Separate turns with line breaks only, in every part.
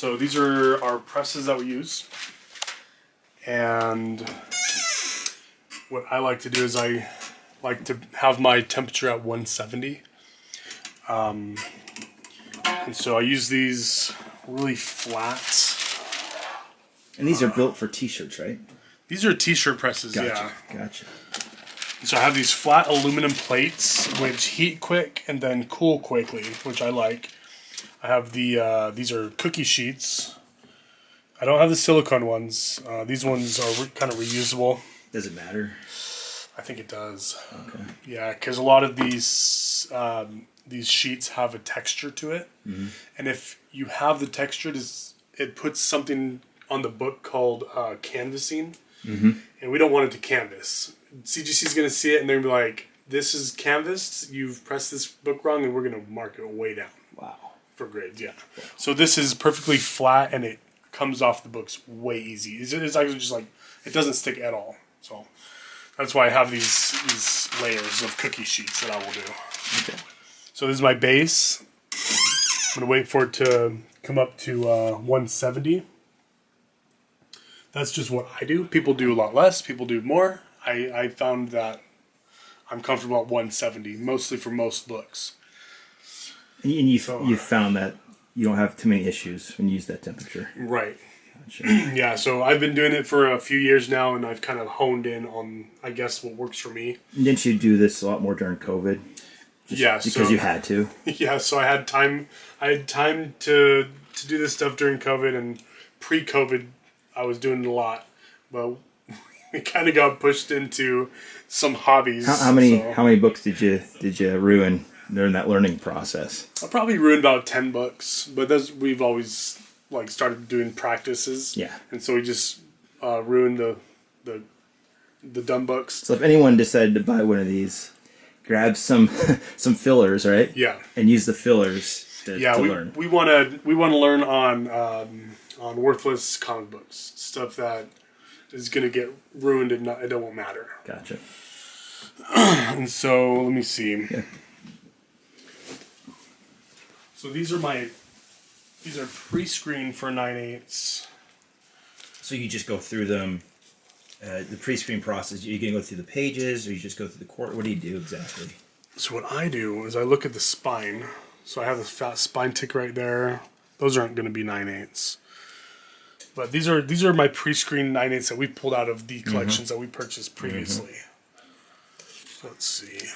So these are our presses that we use. And what I like to do is I like to have my temperature at 170. And so I use these really flat.
And these are built for t-shirts, right?
These are t-shirt presses,
Gotcha.
yeah.
Gotcha.
So I have these flat aluminum plates, which heat quick and then cool quickly, which I like. I have the, these are cookie sheets. I don't have the silicone ones. These ones are kind of reusable.
Does it matter?
I think it does.
Okay.
Yeah, because a lot of these sheets have a texture to it. Mm-hmm. And if you have the texture, it puts something on the book called canvassing. Mm-hmm. And we don't want it to canvas. CGC is going to see it and they're going to be like, this is canvassed, you've pressed this book wrong, and we're going to mark it way down.
Wow.
For grades, yeah. Wow. So this is perfectly flat and it comes off the books way easy. It's actually just like, it doesn't stick at all. So that's why I have these layers of cookie sheets that I will do.
Okay.
So this is my base. I'm going to wait for it to come up to 170. That's just what I do. People do a lot less. People do more. I found that I'm comfortable at 170, mostly for most books.
And you found that you don't have too many issues when you use that temperature.
Right.
Gotcha.
Yeah, so I've been doing it for a few years now, and I've kind of honed in on, I guess, what works for me.
And didn't you do this a lot more during COVID? Because you had to.
Yeah, so I had time. I had time to do this stuff during COVID, and pre-COVID, I was doing it a lot, but we kind of got pushed into some hobbies.
How many books did you ruin during that learning process?
I probably ruined about 10 books, but we've always started doing practices.
Yeah,
and so we just ruined the dumb books.
So if anyone decided to buy one of these, grab some fillers, right?
Yeah,
and use the fillers to learn.
We want to learn on worthless comic books, stuff that is going to get ruined and it won't matter.
Gotcha.
And so let me see.
Yeah.
So these are pre-screened for 9/8.
So you just go through them, the pre-screen process. You're going to go through the pages, or you just go through the core? What do you do exactly?
So what I do is I look at the spine. So I have a fat spine tick right there. Those aren't going to be 9/8. But these are my pre-screened 9/8 that we pulled out of the collections that we purchased previously. So let's see.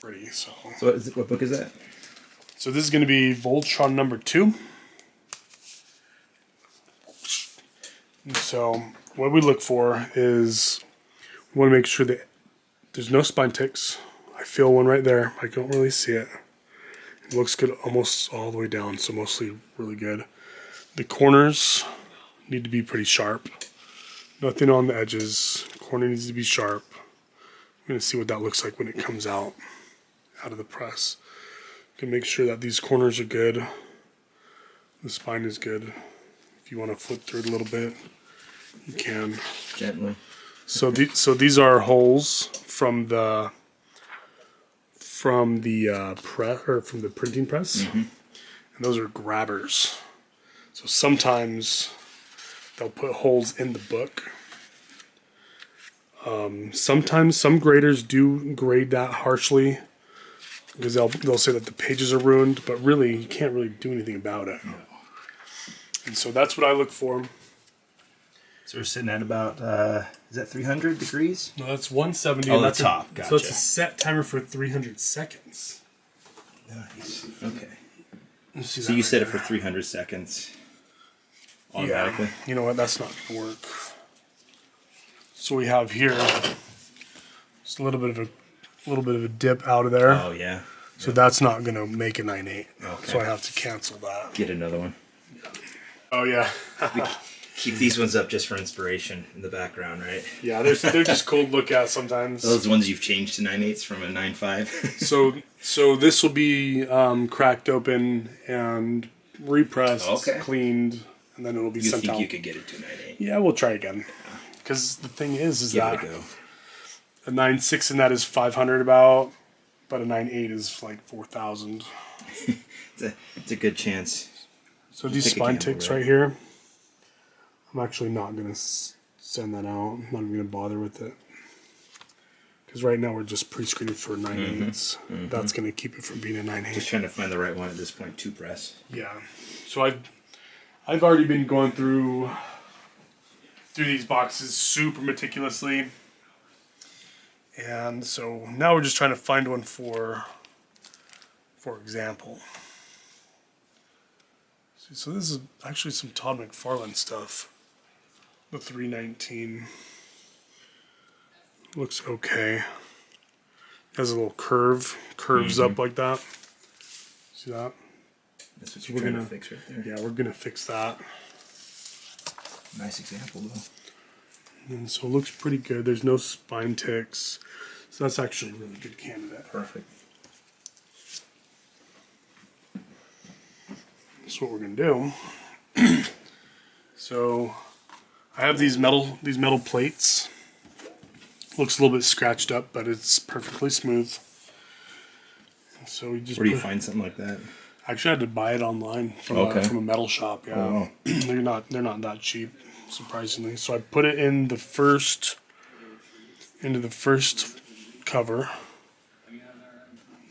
Pretty, so
what book is that?
So this is going to be Voltron number 2. And so what we look for is we want to make sure that there's no spine ticks. I feel one right there. I don't really see it. It looks good almost all the way down, so mostly really good. The corners need to be pretty sharp. Nothing on the edges. Corner needs to be sharp. I'm going to see what that looks like when it comes out of the press. You can make sure that these corners are good. The spine is good. If you want to flip through it a little bit, you can.
Gently.
So these are holes from the press or from the printing press, and those are grabbers. So sometimes they'll put holes in the book. Sometimes some graders do grade that harshly because they'll say that the pages are ruined, but really you can't really do anything about it. No. And so that's what I look for.
So we're sitting at about, is that 300 degrees?
No, that's 170.
Oh, that's top. Gotcha.
So it's a set timer for 300 seconds.
Nice. Okay.
So
you set it for 300 seconds automatically?
Yeah. You know what? That's not going to work. So we have here just a little bit of a dip out of there.
Oh yeah.
So that's not going to make a 9/8.
Okay.
So I have to cancel that.
Get another one.
Oh yeah.
Keep these ones up just for inspiration in the background, right?
Yeah, they're just cool to look at sometimes.
Those ones you've changed to 9/8 from a 9.5.
So this will be cracked open and repressed, cleaned, and then it'll be sent out.
You think you could get it to 9.8?
Yeah, we'll try again. Because the thing is
Give
that
it a go.
a 9.6 in that is 500 about, but a 9.8 is like 4,000.
It's a good chance.
So
Just
these
pick a
spine
candle,
ticks
right?
right here, I'm actually not going to send that out. I'm not even going to bother with it. Because right now we're just pre-screening for 9/8. That's going to keep it from being a 9/8.
Just trying to find the right one at this point to press.
Yeah. So I've already been going through these boxes super meticulously. And so now we're just trying to find one for example. So this is actually some Todd McFarlane stuff. The 319 looks okay. Has a little curves up like that. See that?
That's what
So
you're
we're
trying
gonna
to fix right there.
Yeah, we're gonna fix that.
Nice example though.
And so it looks pretty good. There's no spine ticks. So that's actually a really good candidate.
Perfect.
That's what we're gonna do. So I have these metal plates. Looks a little bit scratched up, but it's perfectly smooth. So we just
Where do you find something like that?
I actually had to buy it online from a metal shop. Yeah,
Oh, wow.
they're not that cheap, surprisingly. So I put it in the first cover.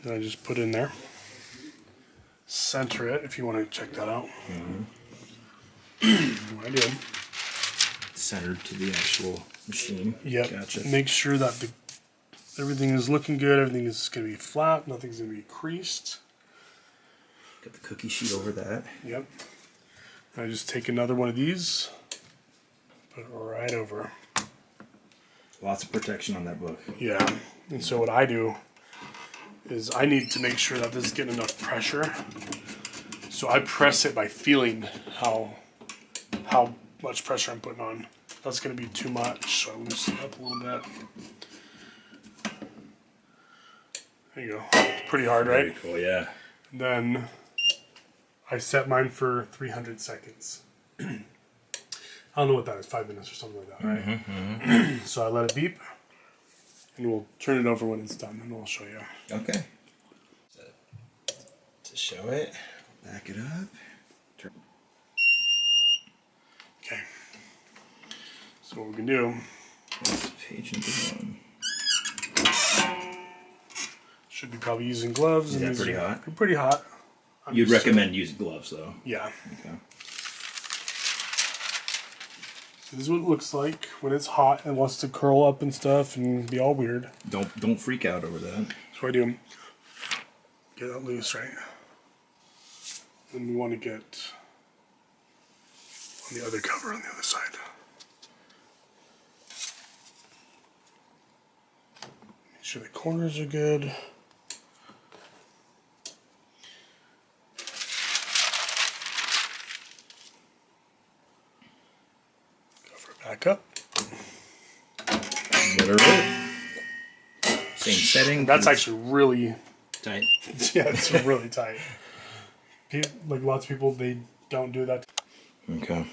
Then I just put it in there. Center it if you want to check that out. I did.
Centered to the actual machine.
Yep.
Gotcha.
Make sure that everything is looking good. Everything is going to be flat. Nothing's going to be creased.
Got the cookie sheet over that.
Yep. I just take another one of these, put it right over.
Lots of protection on that book.
Yeah. And so what I do is I need to make sure that this is getting enough pressure. So I press it by feeling how much pressure I'm putting on. That's going to be too much, so I loosen it up a little bit. There you go. Pretty hard, right?
Very cool, yeah.
Then I set mine for 300 seconds. I don't know what that is, 5 minutes or something like that, right? So I let it beep, and we'll turn it over when it's done, and we'll show you.
Okay. To show it, back it up.
Okay. So what we can do,
That's page number 1.
should be probably using gloves.
Is that
these
pretty
are
hot?
Pretty hot.
You'd recommend using gloves, though.
Yeah.
Okay.
So this is what it looks like when it's hot and wants to curl up and stuff and be all weird.
Don't freak out over that.
So what I do, get that loose, right? Then we want to get on the other cover on the other side. Make sure the corners are good. Cover it back up.
Literally. Same setting.
That's actually really,
tight.
yeah, it's really tight. Like lots of people, they don't do that.
Okay.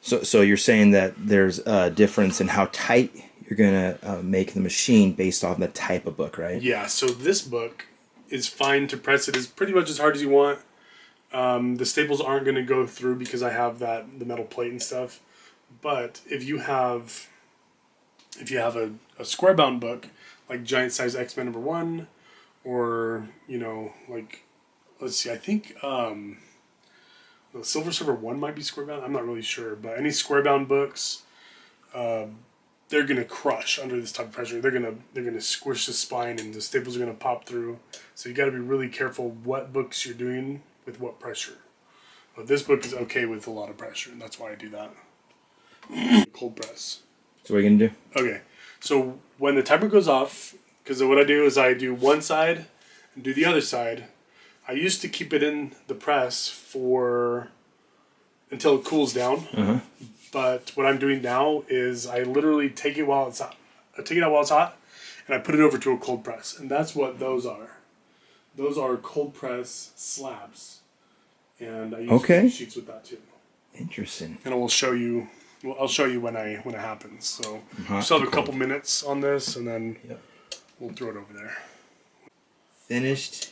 So you're saying that there's a difference in how tight you're gonna make the machine based on the type of book, right?
Yeah, so this book is fine to press it as pretty much as hard as you want. The staples aren't going to go through because I have the metal plate and stuff. But if you have a square bound book like Giant Size X-Men #1, or like let's see, I think the Silver Surfer 1 might be square bound. I'm not really sure, but any square bound books, they're gonna crush under this type of pressure. They're gonna squish the spine, and the staples are gonna pop through. So you got to be really careful what books you're doing with what pressure. But this book is okay with a lot of pressure, and that's why I do that. Cold press.
So what are you gonna do?
Okay, so when the timer goes off, because what I do is I do one side and do the other side. I used to keep it in the press until it cools down. But what I'm doing now is I literally take it while it's hot. I take it out while it's hot, and I put it over to a cold press, and that's what those are. Those are cold press slabs, and I use sheets with that too.
Interesting.
And I will show you. Well, I'll show you when it happens. So we still have a couple minutes on this, and then we'll throw it over there.
Finished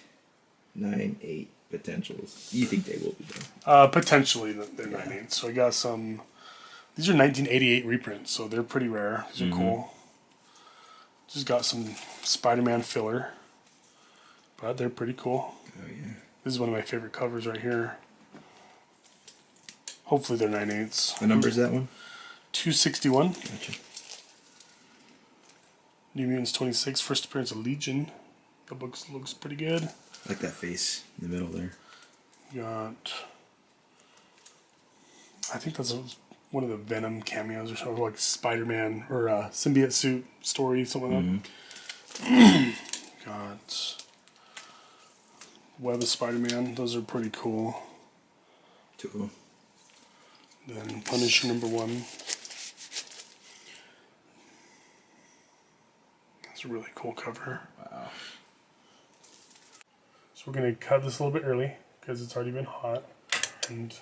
9/8 potentials. You think they will be done?
Potentially they're 9/8. So I got some. These are 1988 reprints, so they're pretty rare. These are cool. Just got some Spider-Man filler, but they're pretty cool.
Oh yeah.
This is one of my favorite covers right here. Hopefully they're 9/8.
What number is that one?
261.
Gotcha.
New Mutants 26. First appearance of Legion. The book looks pretty good.
I like that face in the middle there.
Got. I think that's one of the Venom cameos or something, like Spider-Man or a symbiote suit story, something like that. Got Web of Spider-Man. Those are pretty cool.
Two of them.
Then Punisher #1. That's a really cool cover.
Wow.
So we're going to cut this a little bit early because it's already been hot and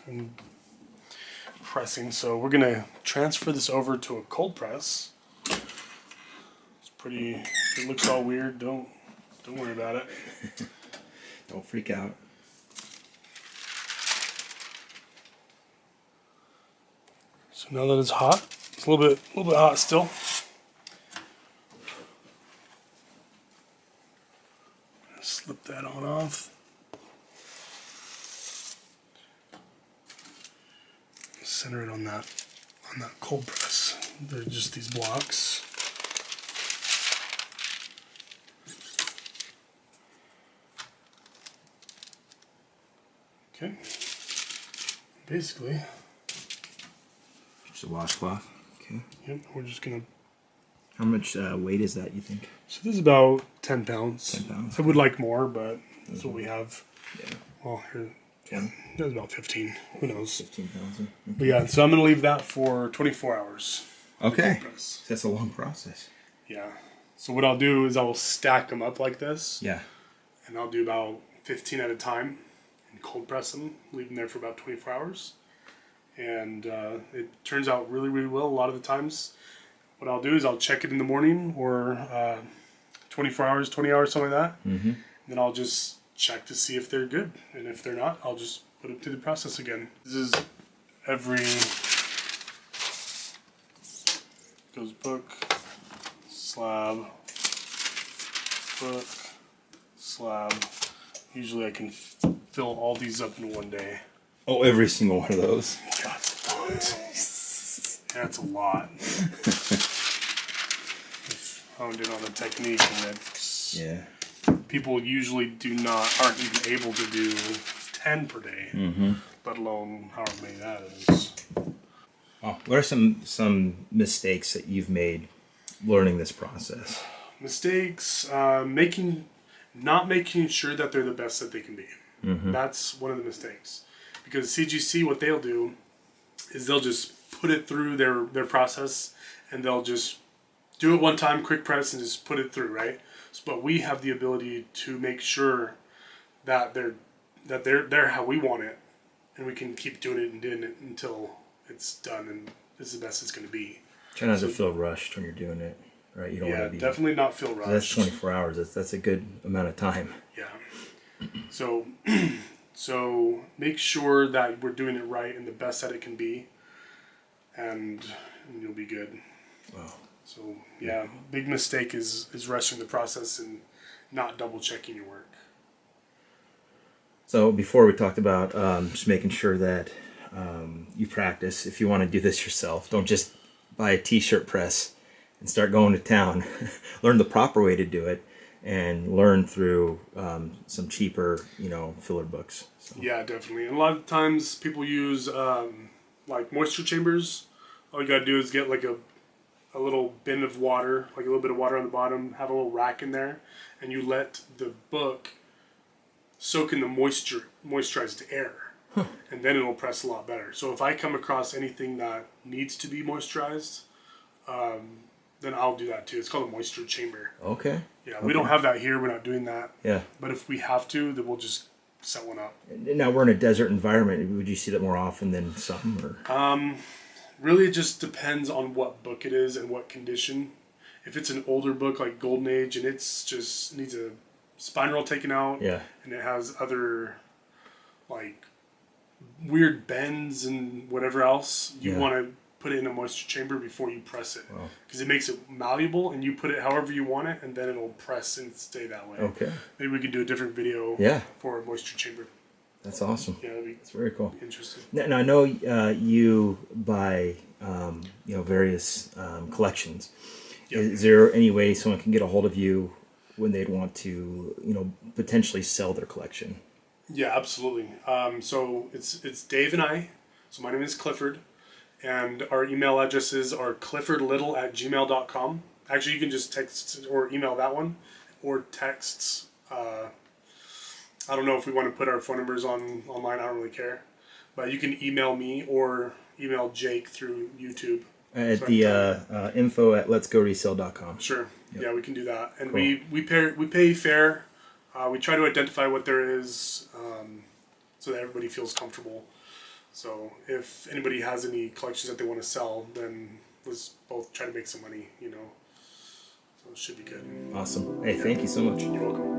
pressing. So we're going to transfer this over to a cold press. It's pretty, if it looks all weird, don't worry about it.
Don't freak out.
So now that it's hot, it's a little bit hot still. Slip that on off. Center it on that cold press. They're just these blocks. Okay. Basically.
Just a washcloth. Okay.
Yep. We're just gonna.
How much weight is that, you think?
So this is about 10 pounds.
10 pounds.
I would like more, but that's what we have.
Yeah.
Well, here.
20?
That's about 15. Who knows?
15 pounds.
But yeah, so I'm going to leave that for 24 hours.
Okay. That's a long process.
Yeah. So what I'll do is I'll stack them up like this.
Yeah.
And I'll do about 15 at a time and cold press them, leave them there for about 24 hours. And it turns out really, really well a lot of the times. What I'll do is I'll check it in the morning or 24 hours, 20 hours, something like that.
Mm-hmm.
And then I'll just check to see if they're good. And if they're not, I'll just put it through the process again. This is every goes book, slab, book, slab. Usually I can fill all these up in one day.
Oh, every single one of those.
God, that's a lot. I've honed in on the technique, and it's
Yeah.
people usually aren't even able to do 10 per day, let alone however many that is.
Oh, what are some mistakes that you've made learning this process?
Mistakes, not making sure that they're the best that they can be. That's one of the mistakes. Because CGC, what they'll do is they'll just put it through their process, and they'll just do it one time, quick press, and just put it through, right? But we have the ability to make sure that they're how we want it, and we can keep doing it until it's done and it's the best it's going to be.
Try not to feel rushed when you're doing it, right? You don't want to be.
Definitely not feel rushed.
That's 24 hours. That's a good amount of time.
Yeah. So make sure that we're doing it right and the best that it can be, and you'll be good.
Wow.
So yeah, big mistake is rushing the process and not double checking your work.
So before we talked about just making sure that you practice. If you want to do this yourself, don't just buy a t-shirt press and start going to town. Learn the proper way to do it, and learn through some cheaper, filler books. So.
Yeah, definitely. And a lot of times people use like moisture chambers. All you gotta do is get like a little bin of water, like a little bit of water on the bottom, have a little rack in there, and you let the book soak in the moisturized air. And then it'll press a lot better. So if I come across anything that needs to be moisturized, then I'll do that too. It's called a moisture chamber.
Okay.
Yeah, we don't have that here. We're not doing that.
Yeah.
But if we have to, then we'll just set one up.
Now we're in a desert environment. Would you see that more often than some? Or?
Really, it just depends on what book it is and what condition. If it's an older book like Golden Age and it's just needs a spine roll taken out.
Yeah.
And it has other like weird bends and whatever else. You want to put it in a moisture chamber before you press it, because it makes it malleable, and you put it however you want it, and then it'll press and stay that way.
Okay.
Maybe we could do a different video. For a moisture chamber.
That's awesome.
Yeah,
that's very cool.
Interesting.
Now I know you buy various collections. Yep. Is there any way someone can get a hold of you when they'd want to potentially sell their collection? Yeah, absolutely. So it's Dave and I. So my name is Clifford. And our email addresses are cliffordlittle@gmail.com. Actually, you can just text or email that one, or texts. I don't know if we want to put our phone numbers online. I don't really care. But you can email me or email Jake through YouTube. At info@letsgoresell.com. Sure. Yep. Yeah, we can do that. And cool. we pay fair. We try to identify what there is so that everybody feels comfortable. So if anybody has any collections that they want to sell, then let's both try to make some money, So it should be good. Awesome. Hey, thank you so much. You're welcome.